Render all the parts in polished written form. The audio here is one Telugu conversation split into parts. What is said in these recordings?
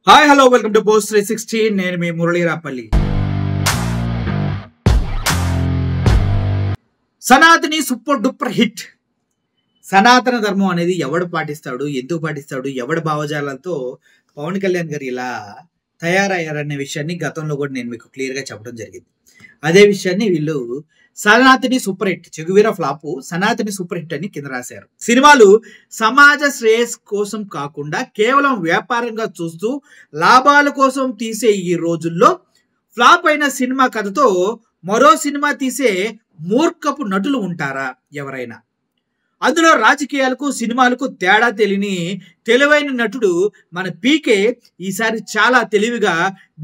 Hi hello welcome to post 360. నేను మీ మురళీరాపల్లి. సనాతని సూపర్ డూపర్ హిట్. సనాతన ధర్మం అనేది ఎవడు పాటిస్తాడు, ఎందుకు పాటిస్తాడు, ఎవడి భావజాలతో పవన్ కళ్యాణ్ గారు ఇలా తయారయ్యారనే విషయాన్ని గతంలో కూడా నేను మీకు క్లియర్గా చెప్పడం జరిగింది. అదే విషయాన్ని వీళ్ళు Sanatani super hit, Che Guevara flop Sanatani super hit అని కింద రాశారు. సినిమాలు సమాజ శ్రేయస్ కోసం కాకుండా కేవలం వ్యాపారంగా చూస్తూ లాభాల కోసం తీసే ఈ రోజుల్లో ఫ్లాప్ అయిన సినిమా కథతో మరో సినిమా తీసే మూర్ఖపు నటులు ఉంటారా ఎవరైనా? అందులో రాజకీయాలకు సినిమాలకు తేడా తెలియని తెలివైన నటుడు మన పీకే ఈసారి చాలా తెలివిగా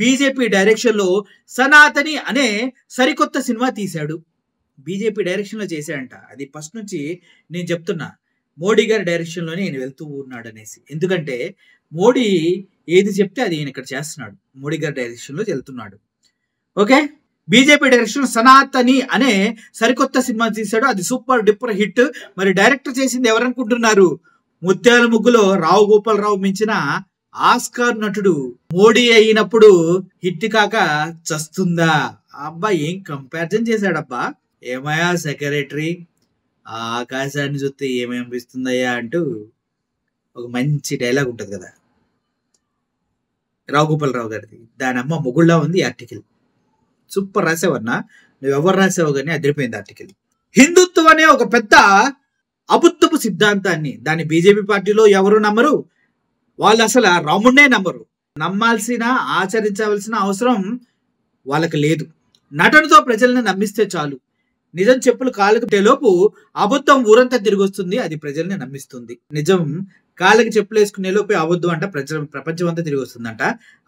బీజేపీ డైరెక్షన్లో సనాతని అనే సరికొత్త సినిమా తీశాడు. బీజేపీ డైరెక్షన్లో చేశాడంట. అది ఫస్ట్ నుంచి నేను చెప్తున్నా, మోడీ గారి డైరెక్షన్లోనే ఈయన వెళ్తూ ఉన్నాడు అనేసి. ఎందుకంటే మోడీ ఏది చెప్తే అది ఈయన ఇక్కడ చేస్తున్నాడు. మోడీ గారి డైరెక్షన్లో వెళ్తున్నాడు. ఓకే, బీజేపీ డైరెక్షన్ సనాతని అనే సరికొత్త సినిమా తీశాడు. అది సూపర్ డూపర్ హిట్. మరి డైరెక్టర్ చేసింది ఎవరనుకుంటున్నారు? ముత్యాల ముగ్గులో రావు గోపాలరావు మించిన ఆస్కార్ నటుడు. మోడీ అయినప్పుడు హిట్ కాక చస్తుందా? అబ్బా, ఏం కంపారిజన్ చేశాడబ్బా. ఏమయ్యా సెక్రటరీ, ఆ ఆకాశాన్ని చూస్తే ఏమనిపిస్తుందయ్యా అంటూ ఒక మంచి డైలాగ్ ఉంటుంది కదా రావు గోపాలరావు గారిది. దాని అమ్మ మొగుళ్ళ ఉంది ఆర్టికల్. సూపర్ రాసావన్నా, నువ్వెవరు రాసావు కానీ అదిరిపోయింది ఆర్టికల్. హిందుత్వం అనే ఒక పెద్ద అబుద్ధపు సిద్ధాంతాన్ని దాన్ని బీజేపీ పార్టీలో ఎవరు నమ్మరు. వాళ్ళు అసలు రాముడినే నమ్మరు. నమ్మాల్సిన, ఆచరించవలసిన అవసరం వాళ్ళకి లేదు. నటనతో ప్రజల్ని నమ్మిస్తే చాలు. నిజం చెప్పులు కాళ్ళకు లోపు అబద్ధం ఊరంతా తిరిగి వస్తుంది. అది ప్రజల్ని నమ్మిస్తుంది. నిజం కాళ్ళకి చెప్పులు వేసుకునే లోపే అబద్ధం అంట ప్రపంచం అంతా తిరిగి వస్తుందంట.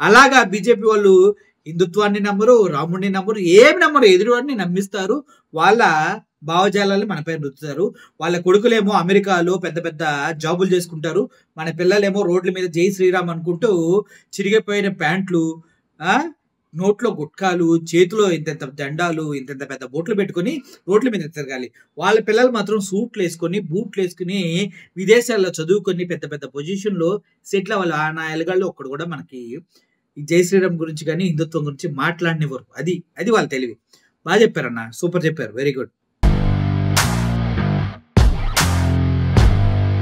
అలాగా బీజేపీ వాళ్ళు హిందుత్వాన్ని నమ్మరు, రాముడిని నమ్మరు, ఏమి నమ్మరు, ఎదురువాడిని నమ్మిస్తారు. వాళ్ళ భావజాలాలు మన పైన రుద్దుతారు. వాళ్ళ కొడుకులేమో అమెరికాలో పెద్ద పెద్ద జాబులు చేసుకుంటారు. మన పిల్లలేమో రోడ్ల మీద జై శ్రీరామ్ అనుకుంటూ చిరిగిపోయిన ప్యాంట్లు, నోట్లో గుట్కాలు, చేతిలో ఇంత జెండాలు, ఇంత పెద్ద బోట్లు పెట్టుకొని రోడ్ల మీద తిరగాలి. వాళ్ళ పిల్లలు మాత్రం సూట్లు వేసుకొని, బూట్లు వేసుకుని విదేశాల్లో చదువుకొని పెద్ద పెద్ద పొజిషన్లో సెటిల్ అవ్వాలి. ఆ నా ఎలగాళ్ళు ఒక్కడు కూడా మనకి ఈ జై శ్రీరామ్ గురించి కానీ హిందుత్వం గురించి మాట్లాడినవారు. అది వాళ్ళ తెలివి. బాగా చెప్పారన్న, సూపర్ చెప్పారు, వెరీ గుడ్.